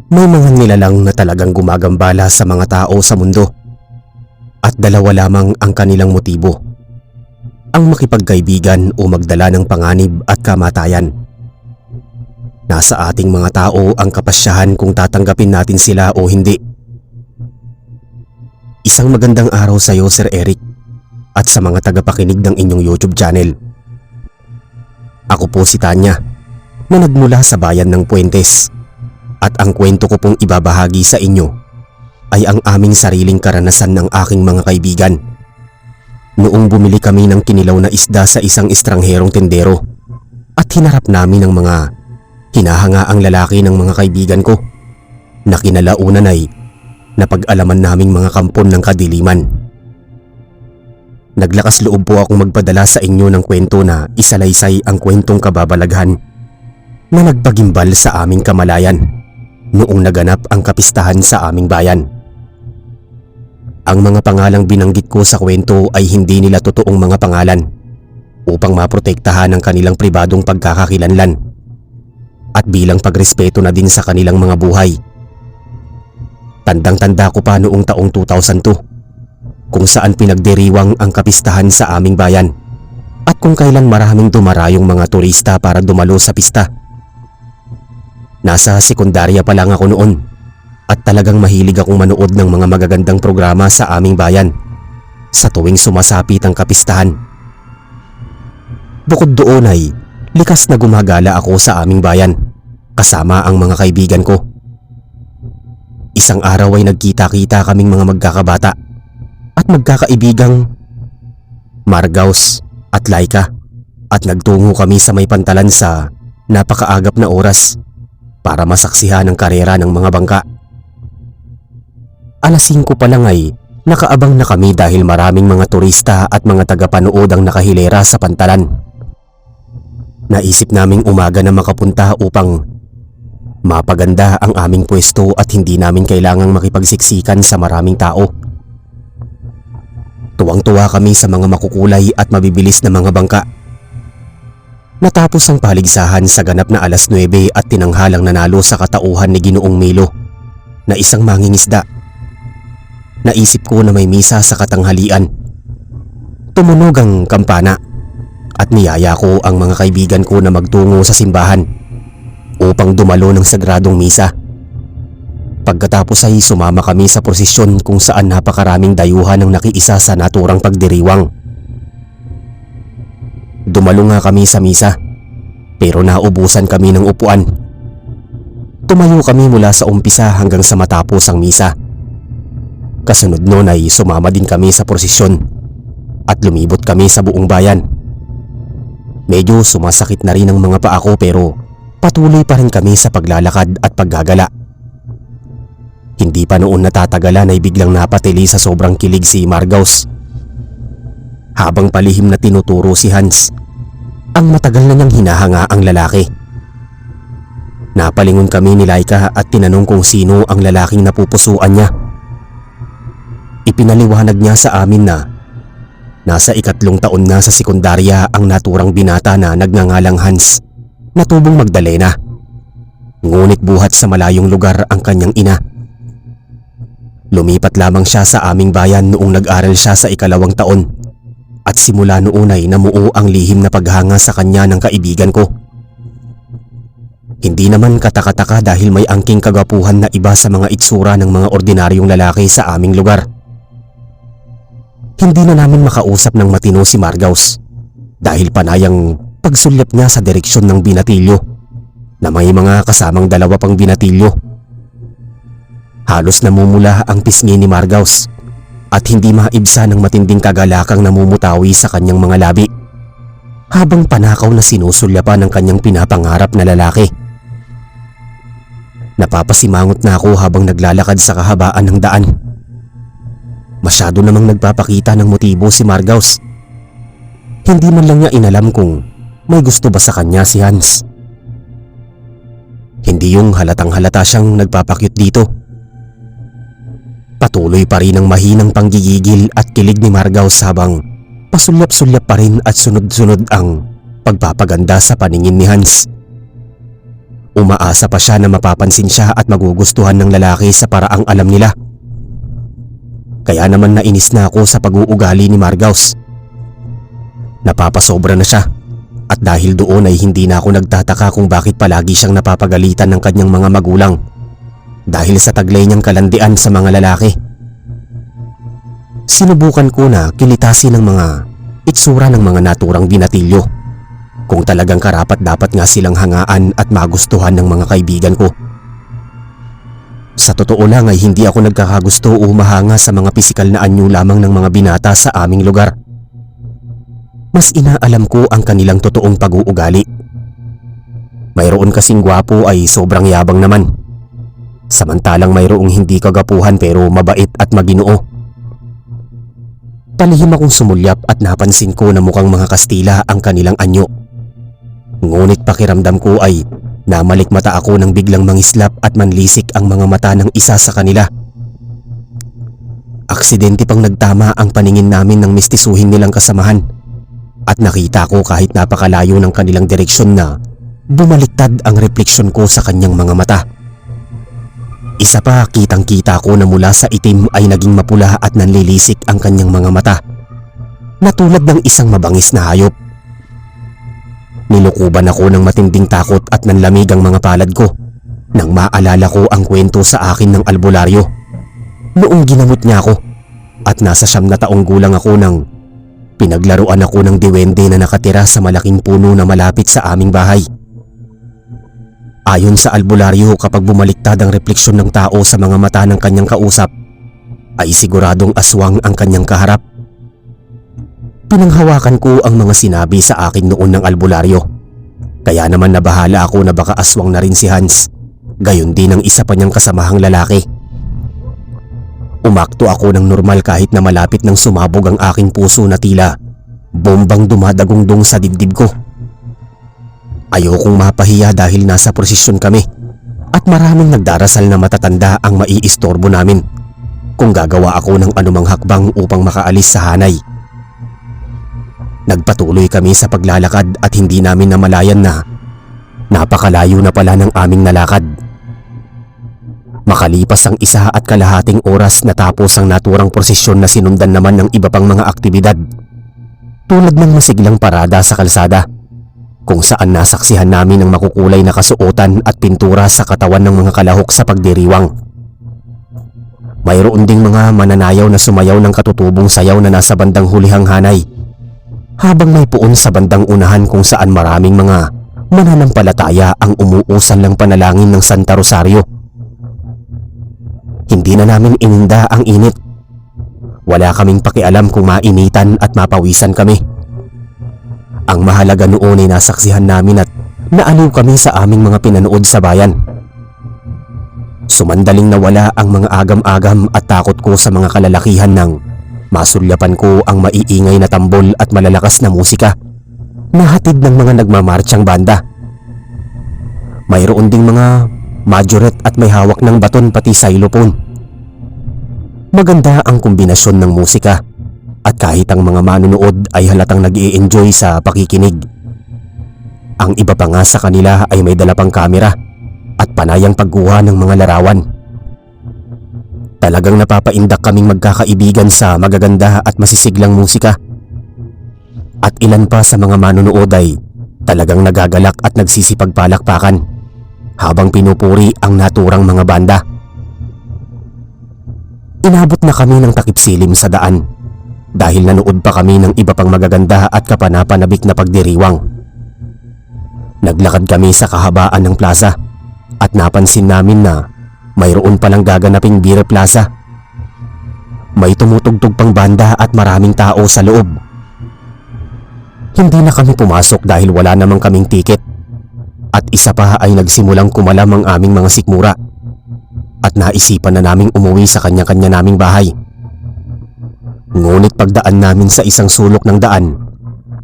May mga nilalang na talagang gumagambala sa mga tao sa mundo. At dalawa lamang ang kanilang motibo. Ang makipagkaibigan o magdala ng panganib at kamatayan. Nasa ating mga tao ang kapasyahan kung tatanggapin natin sila o hindi. Isang magandang araw sa iyo, Sir Eric, at sa mga tagapakinig ng inyong YouTube channel. Ako po si Tanya, na nagmula sa bayan ng Puentes, at ang kwento ko pong ibabahagi sa inyo ay ang aming sariling karanasan ng aking mga kaibigan. Noong bumili kami ng kinilaw na isda sa isang estrangherong tendero at hinarap namin ang mga hinahangaang lalaki ng mga kaibigan ko na kinalaunan ay napag-alaman naming mga kampon ng kadiliman. Naglakas loob po akong magpadala sa inyo ng kwento na isalaysay ang kwentong kababalaghan na nagpagimbal sa aming kamalayan noong naganap ang kapistahan sa aming bayan. Ang mga pangalang binanggit ko sa kwento ay hindi nila totoong mga pangalan upang maprotektahan ang kanilang pribadong pagkakakilanlan at bilang pagrespeto na din sa kanilang mga buhay. Tandang-tanda ko pa noong taong 2002 kung saan pinagdiriwang ang kapistahan sa aming bayan at kung kailan maraming dumarayong mga turista para dumalo sa pista. Nasa sekundarya pa lang ako noon at talagang mahilig akong manood ng mga magagandang programa sa aming bayan sa tuwing sumasapit ang kapistahan. Bukod doon ay likas na gumagala ako sa aming bayan kasama ang mga kaibigan ko. Isang araw ay nagkita-kita kaming mga magkakabata at magkakaibigang Margaus at Laika at nagtungo kami sa may pantalan sa napakaagap na oras para masaksihan ang karera ng mga bangka. Alas 5 pa lang ay nakaabang na kami dahil maraming mga turista at mga tagapanood ang nakahilera sa pantalan. Naisip naming umaga na makapunta upang mapaganda ang aming pwesto at hindi namin kailangang makipagsiksikan sa maraming tao. Tuwang-tuwa kami sa mga makukulay at mabibilis na mga bangka. Natapos ang paligsahan sa ganap na alas 9 at tinanghalang nanalo sa katauhan ni Ginoong Milo na isang mangingisda. Naisip ko na may misa sa katanghalian. Tumunog ang kampana at niyaya ko ang mga kaibigan ko na magtungo sa simbahan upang dumalo ng sagradong misa. Pagkatapos ay sumama kami sa prosesyon kung saan napakaraming dayuhan ang nakiisa sa naturang pagdiriwang. Dumalo nga kami sa misa pero naubusan kami ng upuan. Tumayo kami mula sa umpisa hanggang sa matapos ang misa. Kasunod noon ay sumama din kami sa prosesyon at lumibot kami sa buong bayan. Medyo sumasakit na rin ang mga paa ko pero patuloy pa rin kami sa paglalakad at paggagala. Hindi pa noon natatagalan ay biglang napatili sa sobrang kilig si Margaus. Habang palihim na tinuturo si Hans, ang matagal na niyang hinahanga ang lalaki. Napalingon kami ni Laika at tinanong kung sino ang lalaking napupusuan niya. Ipinaliwanag niya sa amin na nasa 3 taon na sa sekundarya ang naturang binata na nagngangalang Hans na tubong Magdalena. Ngunit buhat sa malayong lugar ang kanyang ina. Lumipat lamang siya sa aming bayan noong nag-aral siya sa 2 taon at simula noon ay namuo ang lihim na paghanga sa kanya ng kaibigan ko. Hindi naman katakataka dahil may angking kagwapuhan na iba sa mga itsura ng mga ordinaryong lalaki sa aming lugar. Hindi na namin makausap ng matino si Margaus dahil panayang pagsulyap niya sa direksyon ng binatilyo na may mga kasamang 2 pang binatilyo. Halos namumula ang pisngi ni Margaus at hindi maibsa ng matinding kagalakang namumutawi sa kanyang mga labi habang panakaw na sinusulyapan ng kanyang pinapangarap na lalaki. Napapasimangot na ako habang naglalakad sa kahabaan ng daan. Masyado namang nagpapakita ng motibo si Margaus. Hindi man lang niya inalam kung may gusto ba sa kanya si Hans. Hindi yung halatang halata siyang nagpapakyut dito. Patuloy pa rin ang mahinang panggigigil at kilig ni Margaus habang pasulyap-sulyap pa rin at sunod-sunod ang pagpapaganda sa paningin ni Hans. Umaasa pa siya na mapapansin siya at magugustuhan ng lalaki sa paraang alam nila. Kaya naman nainis na ako sa pag-uugali ni Margaus. Napapasobra na siya at dahil doon ay hindi na ako nagtataka kung bakit palagi siyang napapagalitan ng kanyang mga magulang dahil sa taglay niyang kalandian sa mga lalaki. Sinubukan ko na kilitasin ng mga itsura ng mga naturang binatilyo kung talagang karapat dapat nga silang hangaan at magustuhan ng mga kaibigan ko. Sa totoo lang ay hindi ako nagkakagusto o mahanga sa mga pisikal na anyo lamang ng mga binata sa aming lugar. Mas inaalam ko ang kanilang totoong pag-uugali. Mayroon kasing gwapo ay sobrang yabang naman. Samantalang mayroong hindi kagapuhan pero mabait at maginoo. Palihim akong sumulyap at napansin ko na mukhang mga Kastila ang kanilang anyo. Ngunit pakiramdam ko ay namalikmata ako nang biglang mangislap at manlisik ang mga mata ng isa sa kanila. Aksidente pang nagtama ang paningin namin ng mistisuhin nilang kasamahan at nakita ko kahit napakalayo ng kanilang direksyon na bumaliktad ang refleksyon ko sa kanyang mga mata. Isa pa, kitang-kita ko na mula sa itim ay naging mapula at nanlilisik ang kanyang mga mata na tulad ng isang mabangis na hayop. Nilukuban ako ng matinding takot at nanlamig ang mga palad ko nang maalala ko ang kwento sa akin ng albularyo noong ginamot niya ako at nasa 9 na taong gulang ako nang pinaglaruan ako ng diwende na nakatira sa malaking puno na malapit sa aming bahay. Ayon sa albularyo, kapag bumaliktad ang refleksyon ng tao sa mga mata ng kanyang kausap ay siguradong aswang ang kanyang kaharap. Pinanghawakan ko ang mga sinabi sa akin noon ng albularyo. Kaya naman nabahala ako na baka aswang na rin si Hans, gayon din ang isa pa niyang kasamahang lalaki. Umakto ako ng normal kahit na malapit nang sumabog ang aking puso na tila bombang dumadagungdong sa dibdib ko. Ayokong mapahiya dahil nasa prosesyon kami at maraming nagdarasal na matatanda ang maiistorbo namin kung gagawa ako ng anumang hakbang upang makaalis sa hanay. Nagpatuloy kami sa paglalakad at hindi namin namalayan na napakalayo na pala ng aming nalakad. Makalipas ang 1.5 oras natapos ang naturang prosesyon na sinundan naman ng iba pang mga aktibidad tulad ng masiglang parada sa kalsada kung saan nasaksihan namin ang makukulay na kasuotan at pintura sa katawan ng mga kalahok sa pagdiriwang. Mayroon ding mga mananayaw na sumayaw ng katutubong sayaw na nasa bandang hulihang hanay, habang may puon sa bandang unahan kung saan maraming mga mananampalataya ang umuusan ng panalangin ng Santa Rosario. Hindi na namin ininda ang init. Wala kaming pakialam kung mainitan at mapawisan kami. Ang mahalaga noon ay nasaksihan namin at naaliw kami sa aming mga pinanood sa bayan. Sumandaling nawala ang mga agam-agam at takot ko sa mga kalalakihan nang masulyapan ko ang maiingay na tambol at malalakas na musika na hatid ng mga nagmamartsyang banda. Mayroon ding mga majorette at may hawak ng baton pati xylophone. Maganda ang kombinasyon ng musika at kahit ang mga manunood ay halatang nag-i-enjoy sa pakikinig. Ang iba pa nga sa kanila ay may dala pang kamera at panayang pagkuha ng mga larawan. Talagang napapaindak kaming magkakaibigan sa magaganda at masisiglang musika. At ilan pa sa mga manunood ay talagang nagagalak at nagsisipagpalakpakan habang pinupuri ang naturang mga banda. Inabot na kami ng takip silim sa daan dahil nanood pa kami ng iba pang magaganda at kapanapanabik na pagdiriwang. Naglakad kami sa kahabaan ng plaza at napansin namin na mayroon palang gaganaping beer plaza. May tumutugtog pang banda at maraming tao sa loob. Hindi na kami pumasok dahil wala namang kaming tiket. At isa pa ay nagsimulang kumalam ang aming mga sikmura. At naisipan na naming umuwi sa kanya-kanya naming bahay. Ngunit pagdaan namin sa isang sulok ng daan,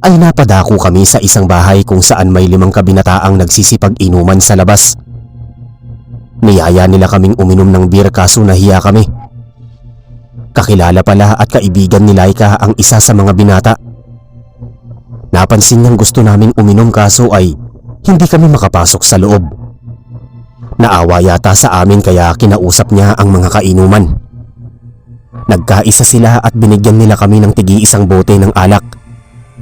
ay napadako kami sa isang bahay kung saan may 5 kabinataang nagsisipag-inuman sa labas. Niyaya nila kaming uminom ng beer kaso nahiya kami. Kakilala pala at kaibigan ni Laika ang isa sa mga binata. Napansin niyang gusto naming uminom kaso ay hindi kami makapasok sa loob Naawa yata sa amin kaya kinausap niya ang mga kainuman. Nagkaisa sila at binigyan nila kami ng tig-iisang bote ng alak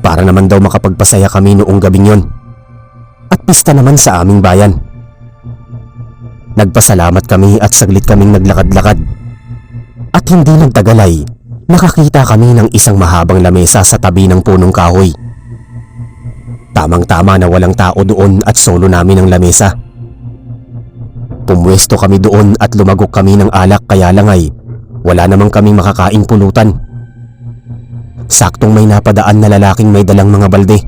para naman daw makapagpasaya kami noong gabing yon. At pista naman sa aming bayan. Nagpasalamat kami at saglit kaming naglakad-lakad. At hindi nagtagal ay nakakita kami ng isang mahabang lamesa sa tabi ng punong kahoy. Tamang-tama na walang tao doon at solo namin ang lamesa. Pumwesto kami doon at lumagok kami ng alak kaya lang ay wala namang kaming makakaing pulutan. Saktong may napadaan na lalaking may dalang mga balde.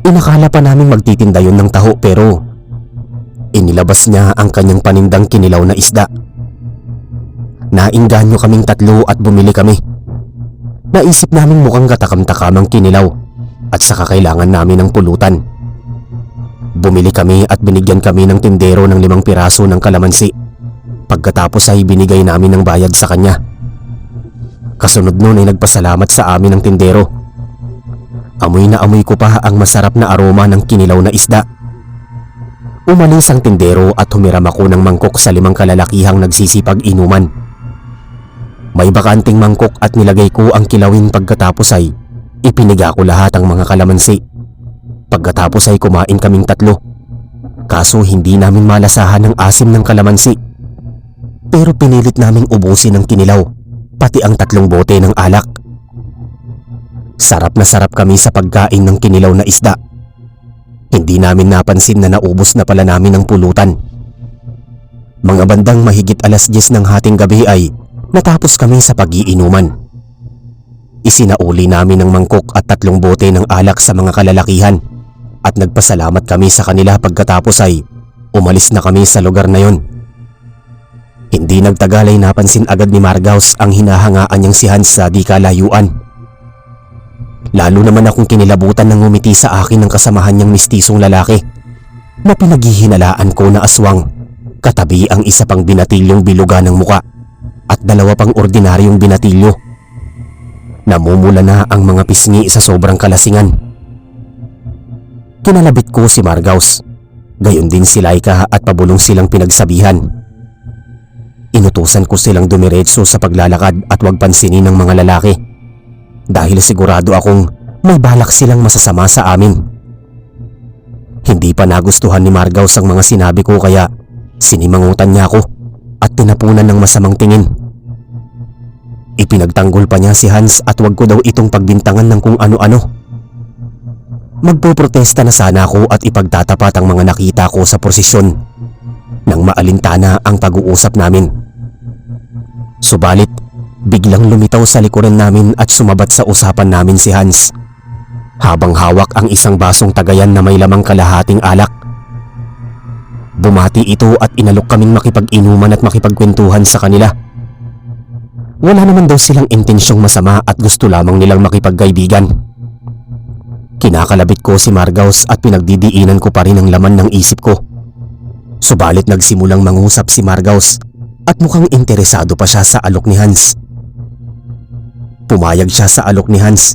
Inakala pa namin magtitinda yun ng taho pero inilabas niya ang kanyang panindang kinilaw na isda. Nainganyo kaming tatlo at bumili kami. Naisip namin mukhang katakam-takamang kinilaw at saka kailangan namin ng pulutan. Bumili kami at binigyan kami ng tindero ng 5 piraso ng kalamansi. Pagkatapos ay binigay namin ng bayad sa kanya. Kasunod nun ay nagpasalamat sa amin ng tindero. Amoy na amoy ko pa ang masarap na aroma ng kinilaw na isda. Umalis ang tindero at humiram ako ng mangkok sa 5 kalalakihang nagsisipag inuman. May bakanting mangkok at nilagay ko ang kilawin pagkatapos ay ipiniga ko lahat ang mga kalamansi. Pagkatapos ay kumain kaming tatlo. Kaso hindi namin malasahan ang asim ng kalamansi. Pero pinilit naming ubusin ang kinilaw, pati ang 3 bote ng alak. Sarap na sarap kami sa pagkain ng kinilaw na isda. Hindi namin napansin na naubos na pala namin ang pulutan. Mga bandang mahigit 10:00 ng hating gabi ay natapos kami sa pag-iinuman. Isinauli namin ang mangkok at 3 bote ng alak sa mga kalalakihan at nagpasalamat kami sa kanila pagkatapos ay umalis na kami sa lugar na yon. Hindi nagtagal ay napansin agad ni Margaus ang hinahangaan niyang si Hans sa di kalayuan. Lalo naman akong kinilabutan ng ngumiti sa akin ng kasamahan niyang mistisong lalaki na pinaghihinalaan ko na aswang, katabi ang isa pang binatilyong biluga ng muka at 2 pang ordinaryong binatilyo. Namumula na ang mga pisngi sa sobrang kalasingan. Kinalabit ko si Margaus, gayon din si Laika at pabulong silang pinagsabihan. Inutusan ko silang dumiretso sa paglalakad at huwag pansinin ng mga lalaki dahil sigurado akong may balak silang masasama sa amin. Hindi pa nagustuhan ni Margaus ang mga sinabi ko kaya sinimangutan niya ako at tinapunan ng masamang tingin. Ipinagtanggol pa niya si Hans at huwag ko daw itong pagbintangan ng kung ano-ano. Magpoprotesta na sana ako at ipagtatapat ang mga nakita ko sa prosesyon nang maalintana ang pag-uusap namin. Subalit, biglang lumitaw sa likuran namin at sumabat sa usapan namin si Hans habang hawak ang isang basong tagayan na may lamang kalahating alak. Bumati ito at inalok kaming makipag-inuman at makipagkwentuhan sa kanila. Wala naman daw silang intensyong masama at gusto lamang nilang makipagkaibigan. Kinakalabit ko si Margaus at pinagdidiinan ko pa rin ang laman ng isip ko. Subalit nagsimulang mangusap si Margaus at mukhang interesado pa siya sa alok ni Hans. Pumayag siya sa alok ni Hans.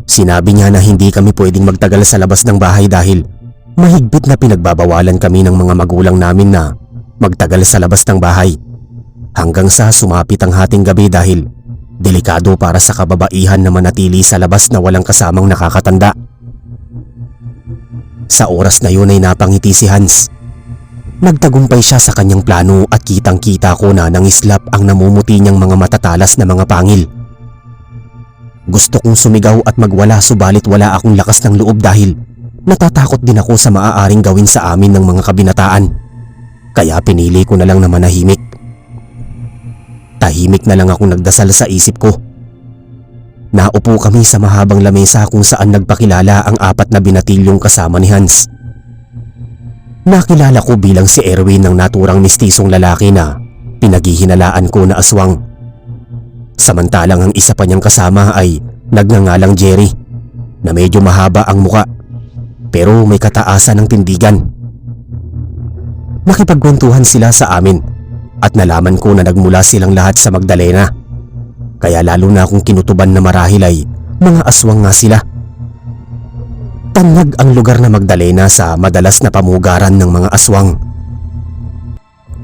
Sinabi niya na hindi kami pwedeng magtagal sa labas ng bahay dahil mahigpit na pinagbabawalan kami ng mga magulang namin na magtagal sa labas ng bahay. Hanggang sa sumapit ang hating gabi dahil delikado para sa kababaihan na manatili sa labas na walang kasamang nakakatanda. Sa oras na yun ay napangiti si Hans. Nagtagumpay siya sa kanyang plano at kitang-kita ko na nangislap ang namumuti niyang mga matatalas na mga pangil. Gusto kong sumigaw at magwala subalit wala akong lakas ng loob dahil natatakot din ako sa maaaring gawin sa amin ng mga kabinataan. Kaya pinili ko na lang na manahimik. Tahimik na lang akong nagdasal sa isip ko. Naupo kami sa mahabang lamesa kung saan nagpakilala ang 4 na binatilyong kasama ni Hans. Nakilala ko bilang si Erwin ng naturang mistisong lalaki na pinaghihinalaan ko na aswang. Samantalang ang isa pa niyang kasama ay nagngangalang Jerry na medyo mahaba ang muka pero may kataasan ng tindigan. Nakipagkwentuhan sila sa amin at nalaman ko na nagmula silang lahat sa Magdalena. Kaya lalo na akong kinutuban na marahil ay mga aswang nga sila. Tanyag ang lugar na Magdalena sa madalas na pamugaran ng mga aswang.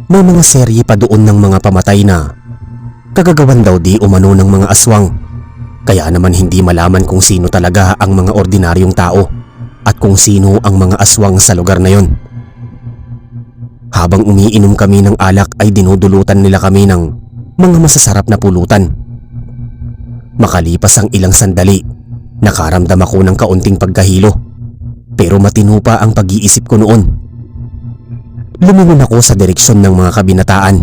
May mga serye pa doon ng mga pamatay na kagagawan daw di umano ng mga aswang. Kaya naman hindi malaman kung sino talaga ang mga ordinaryong tao at kung sino ang mga aswang sa lugar na yon. Habang umiinom kami ng alak ay dinudulutan nila kami ng mga masasarap na pulutan. Makalipas ang ilang sandali, nakaramdam ako ng kaunting pagkahilo. Pero matino pa ang pag-iisip ko noon. Lumingon ako sa direksyon ng mga kabinataan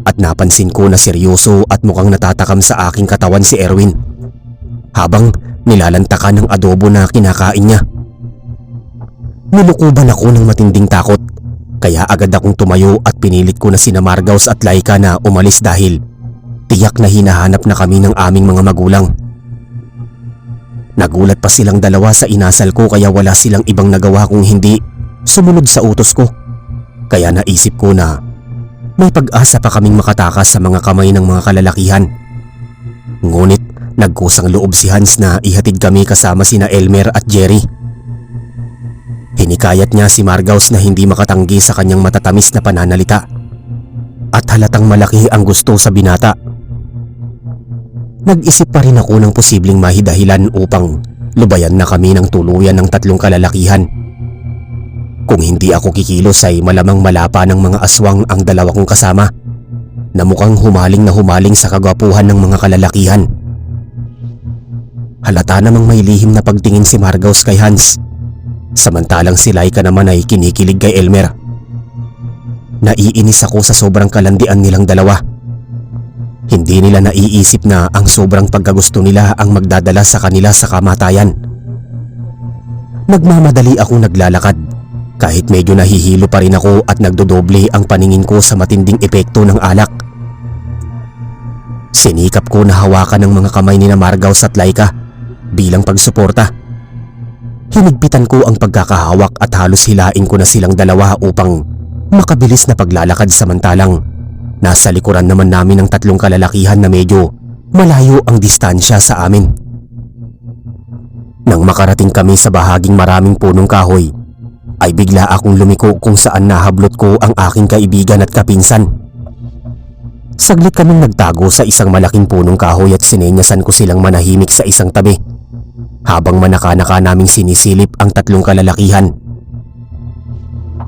at napansin ko na seryoso at mukhang natatakam sa aking katawan si Erwin habang nilalantakan ng adobo na kinakain niya. Nilukuban ako ng matinding takot kaya agad akong tumayo at pinilit ko na sina Margaus at Laika na umalis dahil tiyak na hinahanap na kami ng aming mga magulang. Nagulat pa silang dalawa sa inasal ko kaya wala silang ibang nagawa kung hindi sumunod sa utos ko. Kaya naisip ko na may pag-asa pa kaming makatakas sa mga kamay ng mga kalalakihan. Ngunit nagkusang loob si Hans na ihatid kami kasama sina Elmer at Jerry. Hinikayat niya si Margaus na hindi makatanggi sa kanyang matatamis na pananalita at halatang malaki ang gusto sa binata. Nag-isip pa rin ako ng posibleng mahidahilan upang lubayan na kami ng tuluyan ng tatlong kalalakihan. Kung hindi ako kikilos ay malamang malapa ng mga aswang ang dalawa kong kasama na mukhang humaling sa kagwapuhan ng mga kalalakihan. Halata namang may lihim na pagtingin si Margaus kay Hans, samantalang si Laika naman ay kinikilig kay Elmer. Naiinis ako sa sobrang kalandian nilang dalawa. Hindi nila naiisip na ang sobrang pagkagusto nila ang magdadala sa kanila sa kamatayan. Nagmamadali akong naglalakad kahit medyo nahihilo pa rin ako at nagdodoble ang paningin ko sa matinding epekto ng alak. Sinikap ko na hawakan ng mga kamay ni Margaus at Laika bilang pagsuporta. Hinigpitan ko ang pagkakahawak at halos hilain ko na silang dalawa upang makabilis na paglalakad samantalang nasa likuran naman namin ng tatlong kalalakihan na medyo malayo ang distansya sa amin. Nang makarating kami sa bahaging maraming punong kahoy, ay bigla akong lumiko kung saan nahablot ko ang aking kaibigan at kapinsan. Saglit kaming nagtago sa isang malaking punong kahoy at sinenyasan ko silang manahimik sa isang tabi habang manaka-naka naming sinisilip ang tatlong kalalakihan.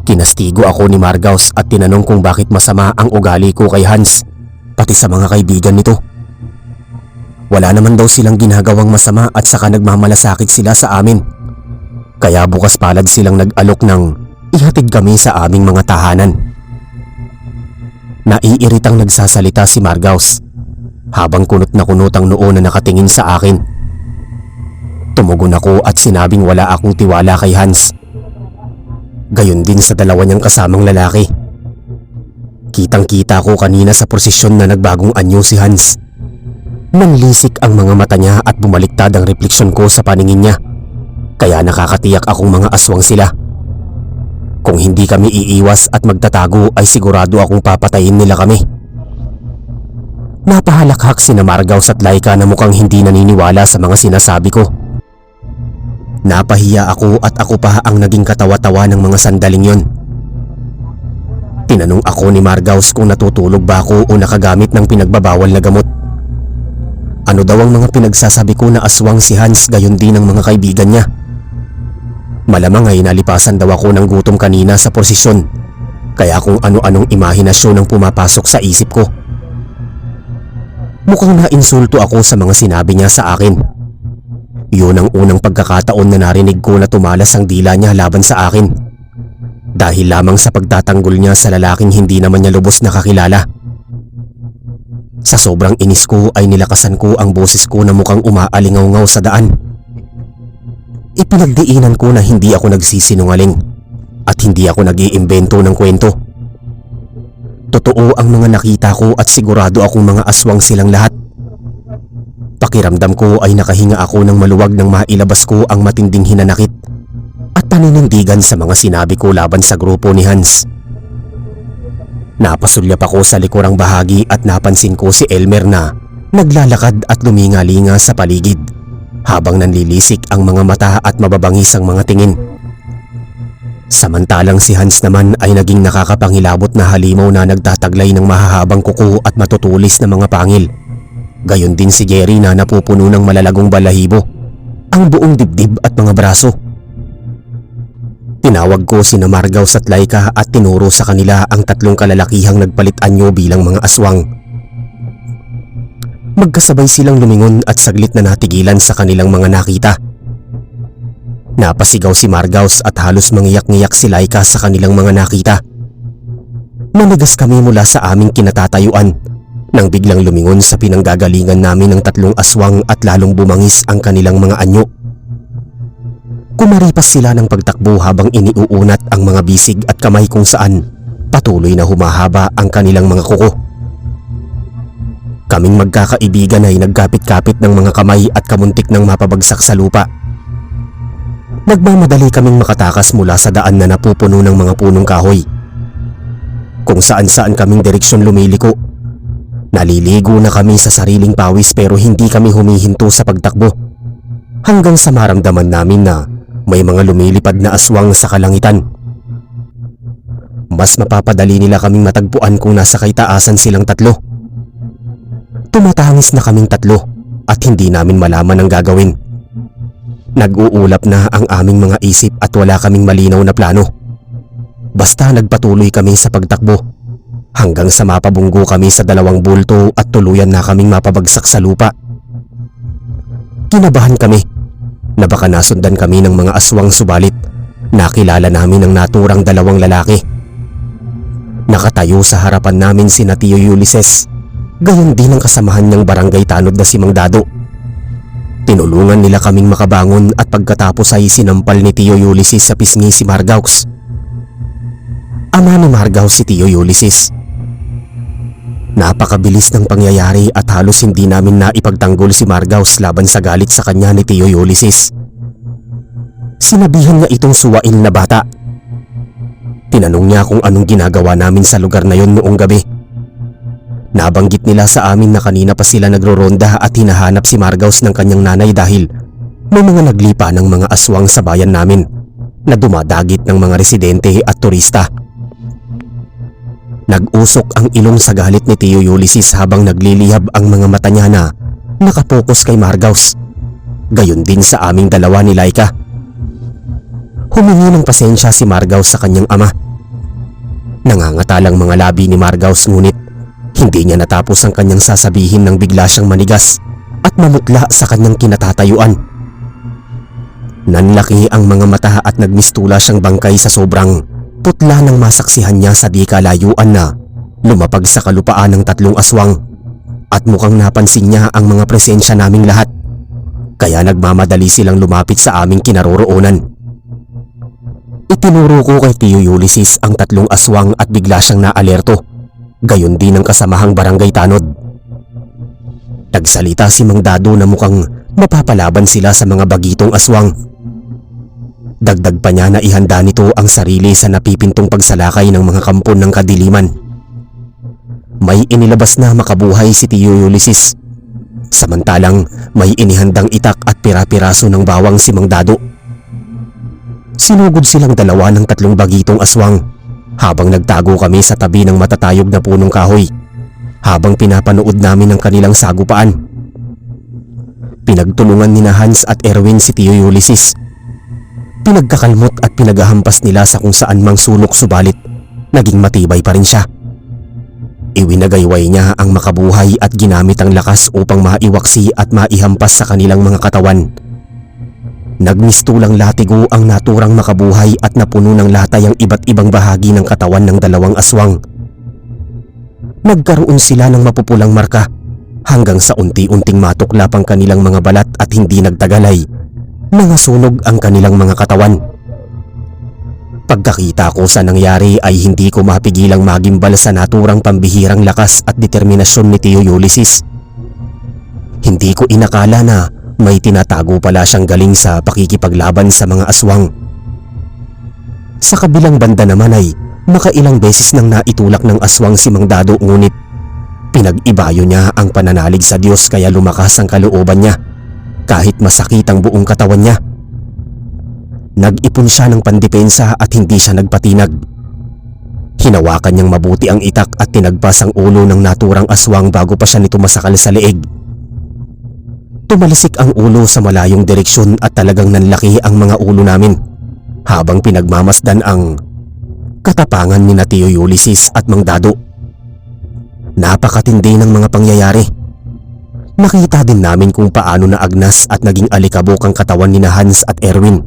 Kinastigo ako ni Margaus at tinanong kung bakit masama ang ugali ko kay Hans, pati sa mga kaibigan nito. Wala naman daw silang ginagawang masama at saka nagmamalasakit sila sa amin. Kaya bukas palad silang nag-alok ng ihatid kami sa aming mga tahanan. Naiiritang nagsasalita si Margaus habang kunot na kunot ang noo na nakatingin sa akin. Tumugon ako at sinabing wala akong tiwala kay Hans. Gayon din sa dalawa niyang kasamang lalaki. Kitang-kita ko kanina sa prosesyon na nagbagong anyo si Hans. Nanlisik ang mga mata niya at bumaliktad ang refleksyon ko sa paningin niya. Kaya nakakatiyak akong mga aswang sila. Kung hindi kami iiwas at magtatago ay sigurado akong papatayin nila kami. Napahalakhak sina Margaus at Laika na mukhang hindi naniniwala sa mga sinasabi ko. Napahiya ako at ako pa ang naging katawa-tawa ng mga sandaling yon. Tinanong ako ni Margaus kung natutulog ba ako o nakagamit ng pinagbabawal na gamot. Ano daw ang mga pinagsasabi ko na aswang si Hans gayon din ng mga kaibigan niya. Malamang ay nalipasan daw ako ng gutom kanina sa prosesyon, kaya kung ano-anong imahinasyon ang pumapasok sa isip ko. Mukhang nainsulto ako sa mga sinabi niya sa akin. Yun ang unang pagkakataon na narinig ko na tumalas ang dila niya laban sa akin. Dahil lamang sa pagtatanggol niya sa lalaking hindi naman niya lubos nakakilala. Sa sobrang inis ko ay nilakasan ko ang boses ko na mukhang umaalingaw-ngaw sa daan. Ipinagdiinan ko na hindi ako nagsisinungaling at hindi ako nag-iimbento ng kwento. Totoo ang mga nakita ko at sigurado akong mga aswang silang lahat. Pakiramdam ko ay nakahinga ako ng maluwag nang mailabas ko ang matinding hinanakit at paninindigan sa mga sinabi ko laban sa grupo ni Hans. Napasulyap ako sa likurang bahagi at napansin ko si Elmer na naglalakad at luminga-linga sa paligid habang nanlilisik ang mga mata at mababangis ang mga tingin. Samantalang si Hans naman ay naging nakakapangilabot na halimaw na nagtataglay ng mahahabang kuko at matutulis na mga pangil. Gayon din si Jerry na napupuno ng malalagong balahibo, ang buong dibdib at mga braso. Tinawag ko sina Margaus at Laika at tinuro sa kanila ang tatlong kalalakihang nagpalit anyo bilang mga aswang. Magkasabay silang lumingon at saglit na natigilan sa kanilang mga nakita. Napasigaw si Margaus at halos mangiyak-ngiyak si Laika sa kanilang mga nakita. Nanigas kami mula sa aming kinatatayuan nang biglang lumingon sa pinanggagalingan namin ng tatlong aswang at lalong bumangis ang kanilang mga anyo. Kumaripas sila ng pagtakbo habang iniuunat ang mga bisig at kamay kung saan patuloy na humahaba ang kanilang mga kuko. Kaming magkakaibigan ay nagkapit-kapit ng mga kamay at kamuntik ng mapabagsak sa lupa. Nagmamadali kaming makatakas mula sa daan na napupuno ng mga punong kahoy. Kung saan-saan kaming direksyon lumiliko. Naliligo na kami sa sariling pawis pero hindi kami humihinto sa pagtakbo. Hanggang sa maramdaman namin na may mga lumilipad na aswang sa kalangitan. Mas mapapadali nila kaming matagpuan kung nasa kaitaasan silang tatlo. Tumatangis na kaming tatlo at hindi namin malaman ang gagawin. Nag-uulap na ang aming mga isip at wala kaming malinaw na plano. Basta nagpatuloy kami sa pagtakbo hanggang sa mapabunggo kami sa dalawang bulto at tuluyan na kaming mapabagsak sa lupa. Kinabahan kami na baka nasundan kami ng mga aswang, subalit nakilala namin ang naturang dalawang lalaki. Nakatayo sa harapan namin sina Tio Ulysses, gayon din ang kasamahan niyang barangay tanod na si Mang Dado. Tinulungan nila kaming makabangon at pagkatapos ay sinampal ni Tio Ulysses sa pisngi si Margaus. Ama ni Margaus si Tio Ulysses. Napakabilis ng pangyayari at halos hindi namin naipagtanggol si Margaus laban sa galit sa kanya ni Tio Ulysses. Sinabihan niya itong suwail na bata. Tinanong niya kung anong ginagawa namin sa lugar na yon noong gabi. Nabanggit nila sa amin na kanina pa sila nagro-ronda at hinahanap si Margaus ng kanyang nanay dahil may mga naglipa ng mga aswang sa bayan namin na dumadagit ng mga residente at turista. Nag-usok ang ilong sa galit ni Tio Ulysses habang naglilihab ang mga mata niya na nakapokus kay Margaus. Gayon din sa aming dalawa ni Laika. Humingi ng pasensya si Margaus sa kanyang ama. Nangangatalang mga labi ni Margaus ngunit hindi niya natapos ang kanyang sasabihin nang bigla siyang manigas at mamutla sa kanyang kinatatayuan. Nanlaki ang mga mata at nagmistula siyang bangkay sa sobrang putla ng masaksihan niya sa di kalayuan na lumapag sa kalupaan ng tatlong aswang at mukhang napansin niya ang mga presensya naming lahat. Kaya nagmamadali silang lumapit sa aming kinaroroonan. Itinuro ko kay Tio Ulysses ang tatlong aswang at bigla siyang naalerto. Gayon din ang kasamahang barangay tanod. Nagsalita si Mang Dado na mukhang mapapalaban sila sa mga bagitong aswang. Dagdag pa niya na ihanda nito ang sarili sa napipintong pagsalakay ng mga kampon ng kadiliman. May inilabas na makabuhay si Tio Ulysses. Samantalang may inihandang itak at pira-piraso ng bawang si Mang Dado. Sinugod silang dalawa ng tatlong bagitong aswang habang nagtago kami sa tabi ng matatayog na punong kahoy habang pinapanood namin ang kanilang sagupaan. Pinagtulungan ni Hans at Erwin si Tio Ulysses. Pinagkakalmot at pinagahampas nila sa kung saan mang sulok, subalit naging matibay pa rin siya. Iwinagayway niya ang makabuhay at ginamit ang lakas upang maiwaksi at maihampas sa kanilang mga katawan. Nagmistulang latigo ang naturang makabuhay at napuno ng latay ang iba't ibang bahagi ng katawan ng dalawang aswang. Nagkaroon sila ng mapupulang marka hanggang sa unti-unting matuklap ang kanilang mga balat at hindi nagtagal ay nangasunog ang kanilang mga katawan. Pagkakita ko sa nangyari ay hindi ko mapigilang magimbal sa naturang pambihirang lakas at determinasyon ni Tio Ulysses. Hindi ko inakala na may tinatago pala siyang galing sa pakikipaglaban sa mga aswang. Sa kabilang banda naman ay makailang beses nang naitulak ng aswang si Mang Dado, ngunit pinag-ibayo niya ang pananalig sa Diyos kaya lumakas ang kalooban niya kahit masakit ang buong katawan niya. Nag-ipon siya ng pandepensa at hindi siya nagpatinag. Hinawakan niyang mabuti ang itak at tinagpas ang ulo ng naturang aswang bago pa siya nito masakal sa leeg. Tumalisik ang ulo sa malayong direksyon at talagang nanlaki ang mga ulo namin habang pinagmamasdan ang katapangan ni na Tio Ulysses at Mang Dado. Napakatindi ng mga pangyayari. Nakita din namin kung paano naagnas at naging alikabok ang katawan ni na Hans at Erwin.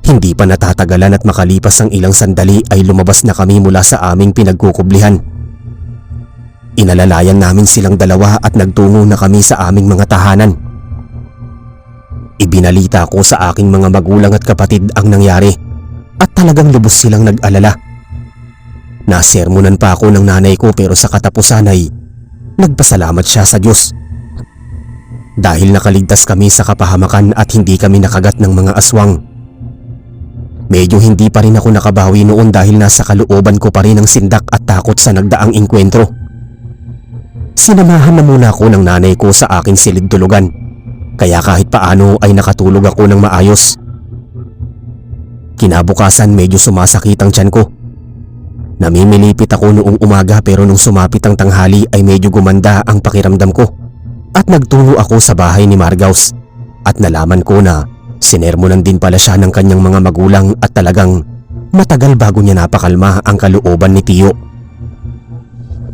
Hindi pa natatagalan at makalipas ang ilang sandali ay lumabas na kami mula sa aming pinagkukublihan. Inalalayan namin silang dalawa at nagtungo na kami sa aming mga tahanan. Ibinalita ko sa aking mga magulang at kapatid ang nangyari at talagang lubos silang nag-alala. Nasermonan pa ako ng nanay ko pero sa katapusan ay nagpasalamat siya sa Diyos. Dahil nakaligtas kami sa kapahamakan at hindi kami nakagat ng mga aswang. Medyo hindi pa rin ako nakabawi noon dahil nasa kalooban ko pa rin ang sindak at takot sa nagdaang engkwentro. Sinamahan na muna ako ng nanay ko sa aking silid tulugan, kaya kahit paano ay nakatulog ako ng maayos. Kinabukasan medyo sumasakit ang tiyan ko. Namimilipit ako noong umaga pero nung sumapit ang tanghali ay medyo gumanda ang pakiramdam ko at nagtungo ako sa bahay ni Margaus at nalaman ko na sinermonan din pala siya ng kanyang mga magulang at talagang matagal bago niya napakalma ang kalooban ni Tio.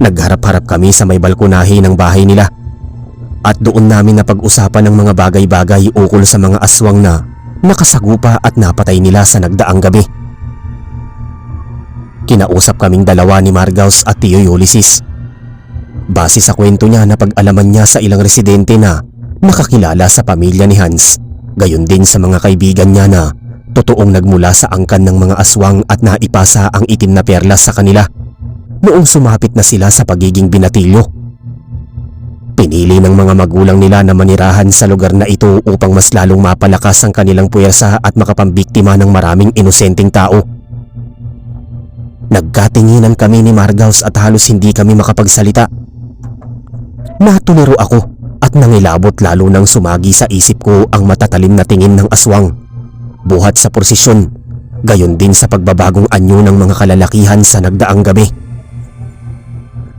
Nagharap-harap kami sa may balkonahe ng bahay nila at doon namin napag-usapan ng mga bagay-bagay ukol sa mga aswang na nakasagupa at napatay nila sa nagdaang gabi. Kinausap kaming dalawa ni Margaus at Tio Ulysses. Base sa kwento niya na pag-alaman niya sa ilang residente na nakakilala sa pamilya ni Hans, gayon din sa mga kaibigan niya na totoong nagmula sa angkan ng mga aswang at naipasa ang itim na perlas sa kanila noong sumapit na sila sa pagiging binatilyo. Pinili ng mga magulang nila na manirahan sa lugar na ito upang mas lalong mapalakas ang kanilang puwersa at makapambiktima ng maraming inosenteng tao. Nagkatinginan kami ni Margaus at halos hindi kami makapagsalita. Natuliro ako at nangilabot lalo nang sumagi sa isip ko ang matatalim na tingin ng aswang, buhat sa prosesyon, gayon din sa pagbabagong anyo ng mga kalalakihan sa nagdaang gabi.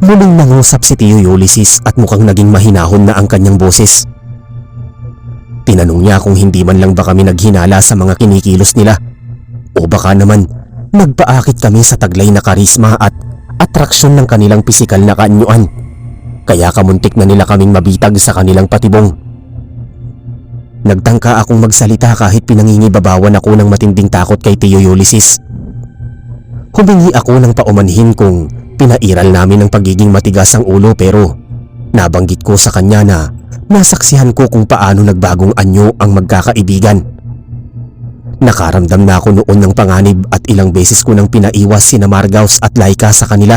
Muling nangusap si Tio Ulysses at mukhang naging mahinahon na ang kanyang boses. Tinanong niya kung hindi man lang ba kami naghinala sa mga kinikilos nila o baka naman nagpaakit kami sa taglay na karisma at atraksyon ng kanilang pisikal na kaanyuan, kaya kamuntik na nila kaming mabitag sa kanilang patibong. Nagtangka akong magsalita kahit pinangingibabawan ako ng matinding takot kay Tio Ulysses. Humingi ako ng paumanhin kung pinairal namin ang pagiging matigas ang ulo pero nabanggit ko sa kanya na nasaksihan ko kung paano nagbagong anyo ang magkakaibigan. Nakaramdam na ako noon ng panganib at ilang beses ko nang pinaiwas sina Margaus at Laika sa kanila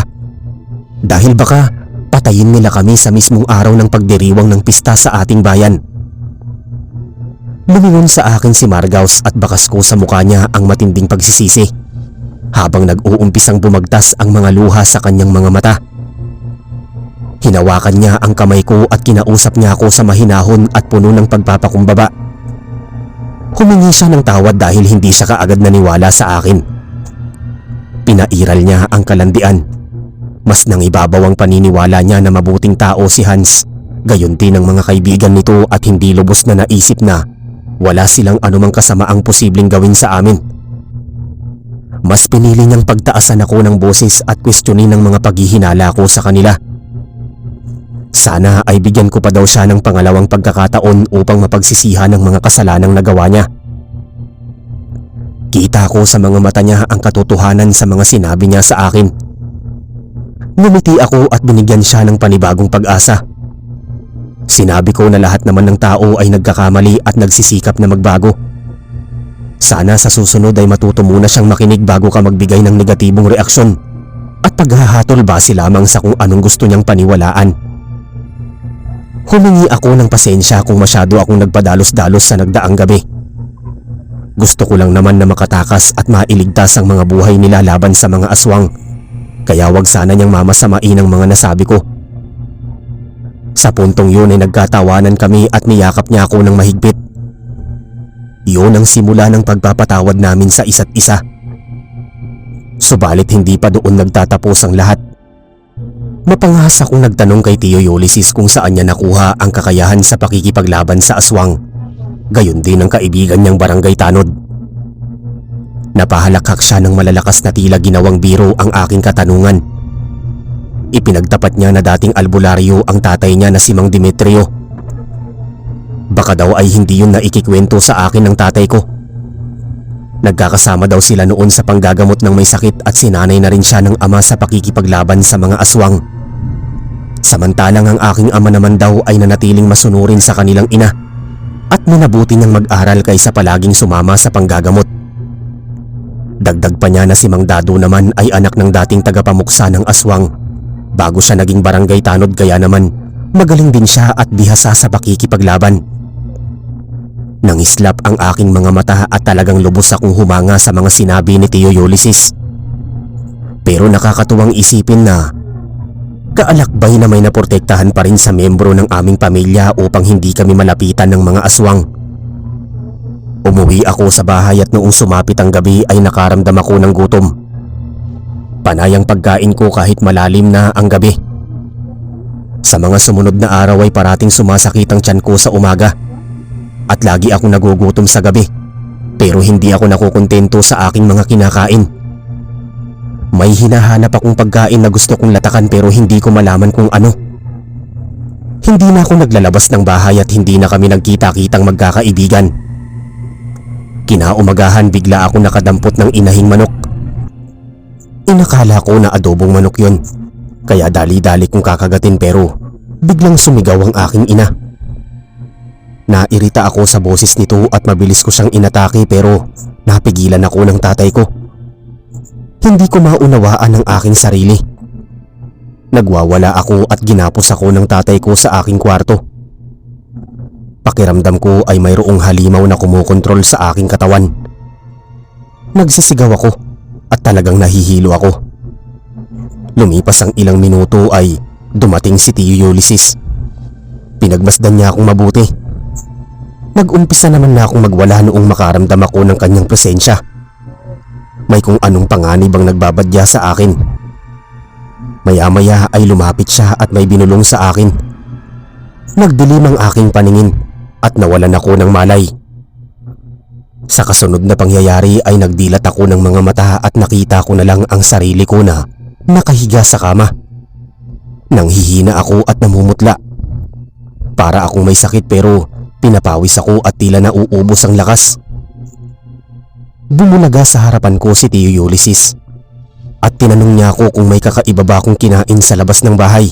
dahil baka patayin nila kami sa mismong araw ng pagdiriwang ng pista sa ating bayan. Lumingon sa akin si Margaus at bakas ko sa mukha niya ang matinding pagsisisi habang nag-uumpisang bumagtas ang mga luha sa kanyang mga mata. Hinawakan niya ang kamay ko at kinausap niya ako sa mahinahon at puno ng pagpapakumbaba. Humingi siya ng tawad dahil hindi siya kaagad naniwala sa akin. Pinairal niya ang kalandian. Mas nangibabaw ang paniniwala niya na mabuting tao si Hans, gayon din ang mga kaibigan nito at hindi lubos na naisip na wala silang anumang kasamaang posibleng gawin sa amin. Mas pinili niyang pagtaasan ako ng boses at kwestiyonin ng mga paghihinala ko sa kanila. Sana ay bigyan ko pa daw siya ng pangalawang pagkakataon upang mapagsisihan ng mga kasalanang nagawa niya. Kita ko sa mga mata niya ang katotohanan sa mga sinabi niya sa akin. Ngumiti ako at binigyan siya ng panibagong pag-asa. Sinabi ko na lahat naman ng tao ay nagkakamali at nagsisikap na magbago. Sana sa susunod ay matuto muna siyang makinig bago ka magbigay ng negatibong reaksyon at paghahatol base lamang sa kung anong gusto niyang paniwalaan. Humingi ako ng pasensya kung masyado akong nagpadalos-dalos sa nagdaang gabi. Gusto ko lang naman na makatakas at mailigtas ang mga buhay nila laban sa mga aswang, kaya wag sana niyang mamasamain ang mga nasabi ko. Sa puntong yun ay nagkatawanan kami at niyakap niya ako ng mahigpit. Iyon ang simula ng pagpapatawad namin sa isa't isa. Subalit hindi pa doon nagtatapos ang lahat. Mapangahas akong nagtanong kay Tio Ulysses kung saan niya nakuha ang kakayahan sa pakikipaglaban sa aswang. Gayon din ang kaibigan niyang barangay tanod. Napahalakhak siya ng malalakas na tila ginawang biro ang aking katanungan. Ipinagtapat niya na dating albularyo ang tatay niya na si Mang Demetrio. Baka daw ay hindi yun na ikikwento sa akin ng tatay ko. Nagkakasama daw sila noon sa panggagamot ng may sakit at sinanay na rin siya ng ama sa pakikipaglaban sa mga aswang. Samantalang ang aking ama naman daw ay nanatiling masunurin sa kanilang ina at minabuti niyang mag-aral kaysa palaging sumama sa panggagamot. Dagdag pa niya na si Mang Dado naman ay anak ng dating tagapamuksa ng aswang. Bago siya naging barangay tanod kaya naman magaling din siya at bihasa sa pakikipaglaban. Nangislap ang aking mga mata at talagang lubos akong humanga sa mga sinabi ni Tio Ulysses. Pero nakakatuwang isipin na kaalakbay na may naprotektahan pa rin sa miyembro ng aming pamilya upang hindi kami malapitan ng mga aswang. Umuwi ako sa bahay at noong sumapit ang gabi ay nakaramdam ako ng gutom. Panay ang pagkain ko kahit malalim na ang gabi. Sa mga sumunod na araw ay parating sumasakit ang tiyan ko sa umaga at lagi akong nagugutom sa gabi, pero hindi ako nakukontento sa aking mga kinakain. May hinahanap akong pagkain na gusto kong latakan pero hindi ko malaman kung ano. Hindi na ako naglalabas ng bahay at hindi na kami nagkita-kitang magkakaibigan. Kinaumagahan bigla ako nakadampot ng inahing manok. Inakala ko na adobong manok yon, kaya dali-dali kong kakagatin pero biglang sumigaw ang aking ina. Nairita ako sa boses nito at mabilis ko siyang inatake pero napigilan ako ng tatay ko. Hindi ko maunawaan ang aking sarili. Nagwawala ako at ginapos ako ng tatay ko sa aking kwarto. Pakiramdam ko ay mayroong halimaw na kumukontrol sa aking katawan. Nagsisigaw ako at talagang nahihilo ako. Lumipas ang ilang minuto ay dumating si Tio Ulysses. Pinagmasdan niya akong mabuti. Nag-umpisa naman na akong magwala noong makaramdam ako ng kanyang presensya. May kung anong panganib ang nagbabadya sa akin. Maya-maya ay lumapit siya at may binulong sa akin. Nagdilim ang aking paningin at nawalan ako ng malay. Sa kasunod na pangyayari ay nagdilat ako ng mga mata at nakita ko na lang ang sarili ko na nakahiga sa kama. Nanghihina ako at namumutla. Para akong may sakit pero pinapawis ako at tila nauubos ang lakas. Bumulaga sa harapan ko si Tio Ulysses at tinanong niya ako kung may kakaiba ba akong kinain sa labas ng bahay.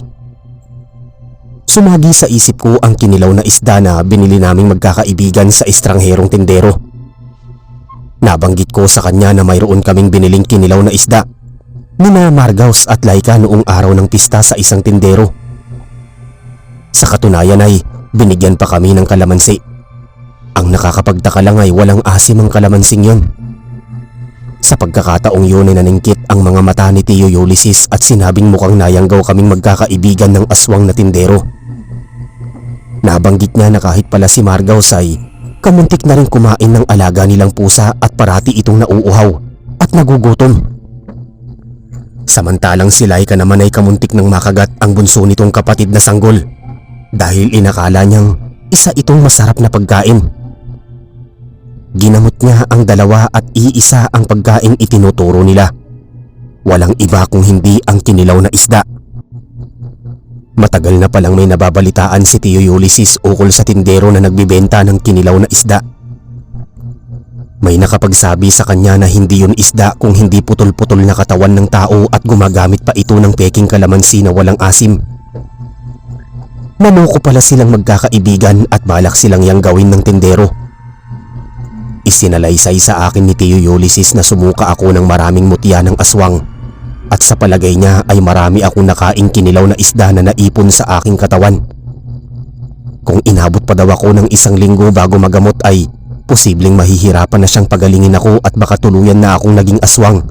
Sumagi sa isip ko ang kinilaw na isda na binili naming magkakaibigan sa estrangherong tindero. Nabanggit ko sa kanya na mayroon kaming biniling kinilaw na isda nina Margaus at Laika noong araw ng pista sa isang tindero. Sa katunayan ay binigyan pa kami ng kalamansi. Ang nakakapagtaka lang ay walang asim ang kalamansing yon. Sa pagkakataong yun ay naningkit ang mga mata ni Tio Ulysses at sinabing mukhang nayanggaw kaming magkakaibigan ng aswang na tindero. Nabanggit niya na kahit pala si Margaus ay kamuntik na rin kumain ng alaga nilang pusa at parati itong nauuhaw at nagugutom. Samantalang si Laika naman ay kamuntik ng makagat ang bunso nitong kapatid na sanggol dahil inakala niyang isa itong masarap na pagkain. Ginamot niya ang dalawa at iisa ang pagkain itinuturo nila. Walang iba kung hindi ang kinilaw na isda. Matagal na palang may nababalitaan si Tio Ulysses ukol sa tindero na nagbibenta ng kinilaw na isda. May nakapagsabi sa kanya na hindi yun isda kung hindi putol-putol na katawan ng tao at gumagamit pa ito ng peking kalamansi na walang asim. Manoko pala silang magkakaibigan at balak silang yang gawin ng tindero. Isinalaysay sa akin ni Tio Ulysses na sumuka ako ng maraming mutya ng aswang at sa palagay niya ay marami akong nakaing kinilaw na isda na naipon sa aking katawan. Kung inabot pa daw ako ng 1 linggo bago magamot ay posibleng mahihirapan na siyang pagalingin ako at baka tuluyan na akong naging aswang.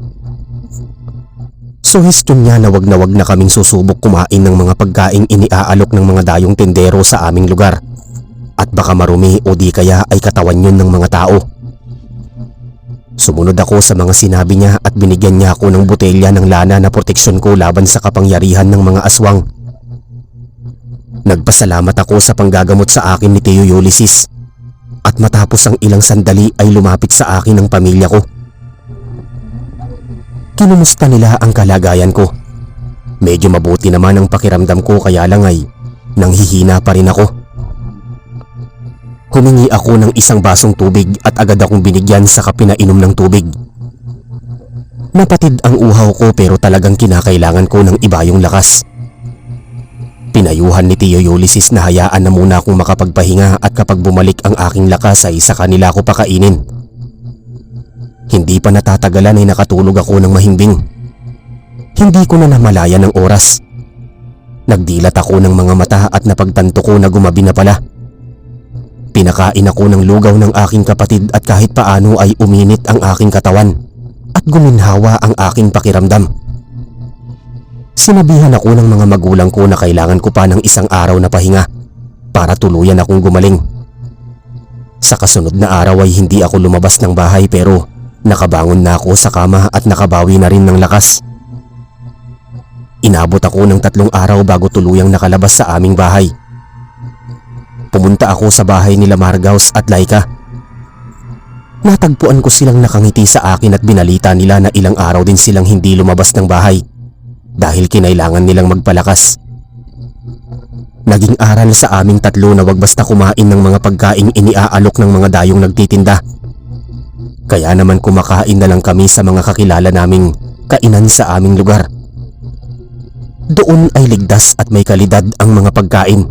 Suhestyon niya na wag na kaming susubok kumain ng mga pagkaing iniaalok ng mga dayong tindero sa aming lugar at baka marumi o di kaya ay katawan yun ng mga tao. Sumunod ako sa mga sinabi niya at binigyan niya ako ng botelya ng lana na proteksyon ko laban sa kapangyarihan ng mga aswang. Nagpasalamat ako sa panggagamot sa akin ni Tio Ulysses at matapos ang ilang sandali ay lumapit sa akin ang pamilya ko. Kinumusta nila ang kalagayan ko. Medyo mabuti naman ang pakiramdam ko kaya lang ay nanghihina pa rin ako. Humingi ako ng isang basong tubig at agad akong binigyan sa pinainom ng tubig. Napatid ang uhaw ko pero talagang kinakailangan ko ng iba yung lakas. Pinayuhan ni Tio Ulysses na hayaan na muna akong makapagpahinga at kapag bumalik ang aking lakas ay sa kanila ako pakainin. Hindi pa natatagalan ay nakatulog ako ng mahimbing. Hindi ko na namalayan ng oras. Nagdilat ako ng mga mata at napagtanto ko na gumabi na pala. Pinakain ako ng lugaw ng aking kapatid at kahit paano ay uminit ang aking katawan at guminhawa ang aking pakiramdam. Sinabihan ako ng mga magulang ko na kailangan ko pa ng isang araw na pahinga para tuluyan akong gumaling. Sa kasunod na araw ay hindi ako lumabas ng bahay pero nakabangon na ako sa kama at nakabawi na rin ng lakas. Inabot ako ng 3 araw bago tuluyang nakalabas sa aming bahay. Pumunta ako sa bahay nila Margaus at Laika. Natagpuan ko silang nakangiti sa akin at binalita nila na ilang araw din silang hindi lumabas ng bahay dahil kinailangan nilang magpalakas. Naging aral sa aming 3 na wag basta kumain ng mga pagkaing iniaalok ng mga dayong nagtitinda. Kaya naman kumakain na lang kami sa mga kakilala naming kainan sa aming lugar. Doon ay ligtas at may kalidad ang mga pagkain.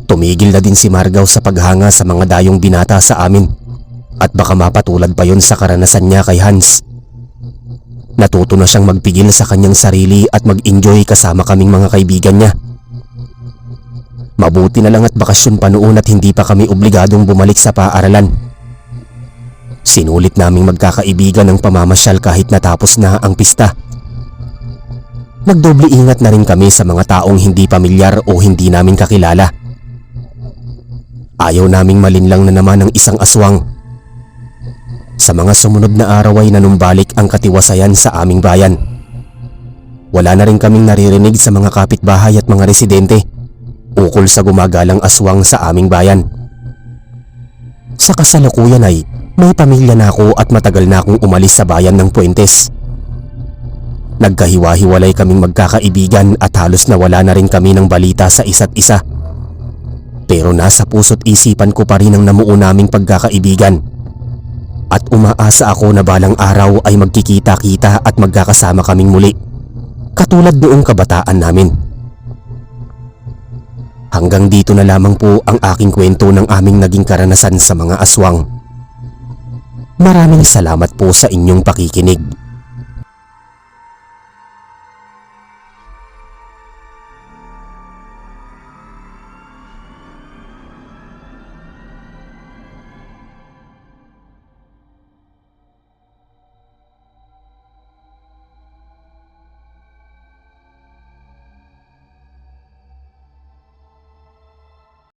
Tumigil na din si Margaw sa paghanga sa mga dayong binata sa amin at baka mapatulad pa yon sa karanasan niya kay Hans. Natuto na siyang magpigil sa kanyang sarili at mag-enjoy kasama kaming mga kaibigan niya. Mabuti na lang at bakasyon pa noon at hindi pa kami obligadong bumalik sa paaralan. Sinulit naming magkakaibigan ng pamamasyal kahit natapos na ang pista. Nagdoble ingat na rin kami sa mga taong hindi pamilyar o hindi namin kakilala. Ayaw naming malinlang na naman ng isang aswang. Sa mga sumunod na araw ay nanumbalik ang katiwasayan sa aming bayan. Wala na rin kaming naririnig sa mga kapitbahay at mga residente ukol sa gumagalang aswang sa aming bayan. Sa kasalukuyan ay may pamilya na ako at matagal na akong umalis sa bayan ng Puentes. Nagkahiwa-hiwalay kaming magkakaibigan at halos nawala na rin kami ng balita sa isa't isa. Pero nasa puso't isipan ko pa rin ang namuo naming pagkakaibigan. At umaasa ako na balang araw ay magkikita-kita at magkakasama kaming muli. Katulad noong kabataan namin. Hanggang dito na lamang po ang aking kwento ng aming naging karanasan sa mga aswang. Maraming salamat po sa inyong pakikinig.